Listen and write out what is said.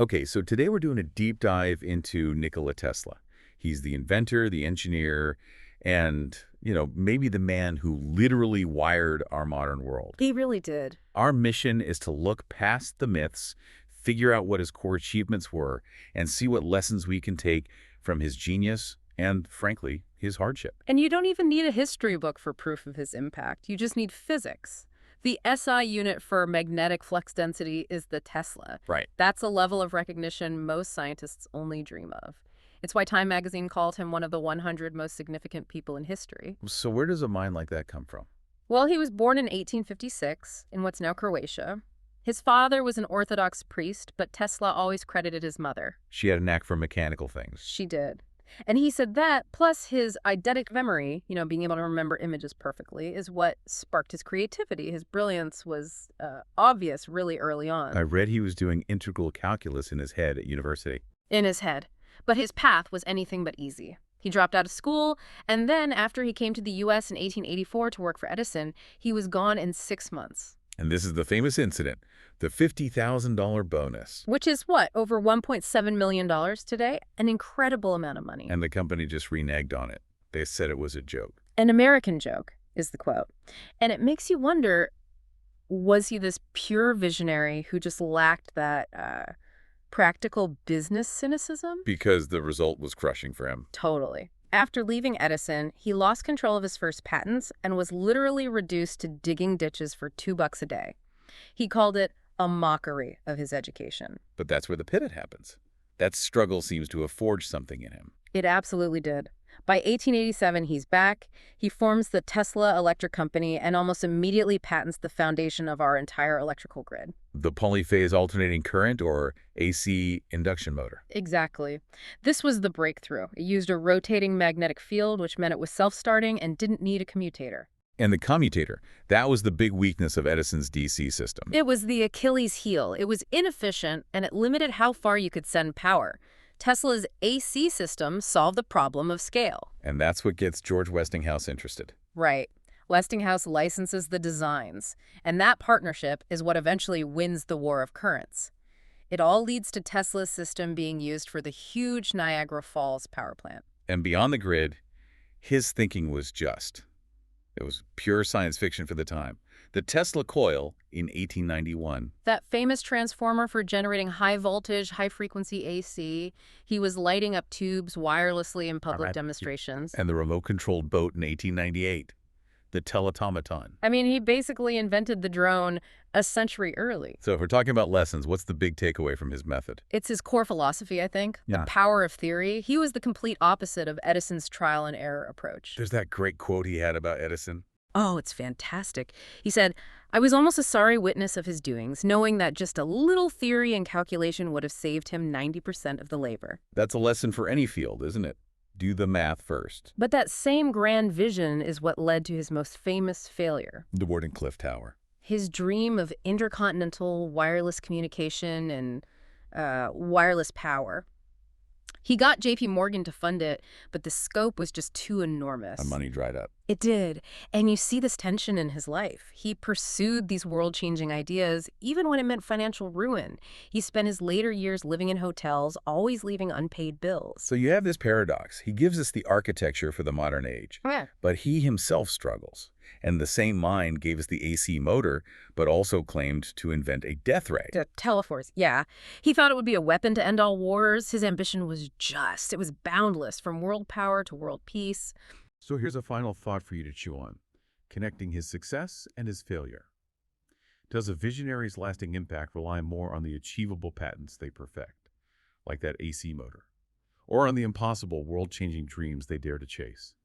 Okay, so today we're doing a deep dive into Nikola Tesla. He's the inventor, the engineer, and, maybe the man who literally wired our modern world. He really did. Our mission is to look past the myths, figure out what his core achievements were, and see what lessons we can take from his genius and, frankly, his hardship. And you don't even need a history book for proof of his impact. You just need physics. The SI unit for magnetic flux density is the Tesla. Right. That's a level of recognition most scientists only dream of. It's why Time magazine called him one of the 100 most significant people in history. So where does a mind like that come from? Well, he was born in 1856 in what's now Croatia. His father was an Orthodox priest, but Tesla always credited his mother. She had a knack for mechanical things. She did. And he said that, plus his eidetic memory, being able to remember images perfectly, is what sparked his creativity. His brilliance was obvious really early on. I read he was doing integral calculus in his head at university. In his head. But his path was anything but easy. He dropped out of school, and then after he came to the U.S. in 1884 to work for Edison, he was gone in 6 months. And this is the famous incident, the $50,000 bonus. Which is what, over $1.7 million today? An incredible amount of money. And the company just reneged on it. They said it was a joke. An American joke, is the quote. And it makes you wonder, was he this pure visionary who just lacked that practical business cynicism? Because the result was crushing for him. Totally. After leaving Edison, he lost control of his first patents and was literally reduced to digging ditches for $2 a day. He called it a mockery of his education. But that's where the pivot happens. That struggle seems to have forged something in him. It absolutely did. By 1887, he's back. He forms the Tesla Electric Company and almost immediately patents the foundation of our entire electrical grid. The polyphase alternating current, or AC induction motor. Exactly. This was the breakthrough. It used a rotating magnetic field, which meant it was self-starting and didn't need a commutator. And the commutator, that was the big weakness of Edison's DC system. It was the Achilles heel. It was inefficient, and it limited how far you could send power. Tesla's AC system solved the problem of scale. And that's what gets George Westinghouse interested. Right. Westinghouse licenses the designs, and that partnership is what eventually wins the war of currents. It all leads to Tesla's system being used for the huge Niagara Falls power plant. And beyond the grid, his thinking was just. It was pure science fiction for the time. The Tesla coil in 1891. That famous transformer for generating high voltage, high frequency AC, he was lighting up tubes wirelessly in public demonstrations. And the remote-controlled boat in 1898. The teletomaton. I mean, he basically invented the drone a century early. So if we're talking about lessons, what's the big takeaway from his method? It's his core philosophy, I think. Yeah. The power of theory. He was the complete opposite of Edison's trial and error approach. There's that great quote he had about Edison. Oh, it's fantastic. He said, "I was almost a sorry witness of his doings, knowing that just a little theory and calculation would have saved him 90% of the labor." That's a lesson for any field, isn't it? Do the math first. But that same grand vision is what led to his most famous failure. The Wardenclyffe Tower. His dream of intercontinental wireless communication and wireless power. He got J.P. Morgan to fund it, but the scope was just too enormous. The money dried up. It did. And you see this tension in his life. He pursued these world-changing ideas, even when it meant financial ruin. He spent his later years living in hotels, always leaving unpaid bills. So you have this paradox. He gives us the architecture for the modern age, but he himself struggles. And the same mind gave us the AC motor, but also claimed to invent a death ray. The teleforce, yeah. He thought it would be a weapon to end all wars. His ambition was just, it was boundless, from world power to world peace. So here's a final thought for you to chew on, connecting his success and his failure. Does a visionary's lasting impact rely more on the achievable patents they perfect, like that AC motor, or on the impossible world-changing dreams they dare to chase?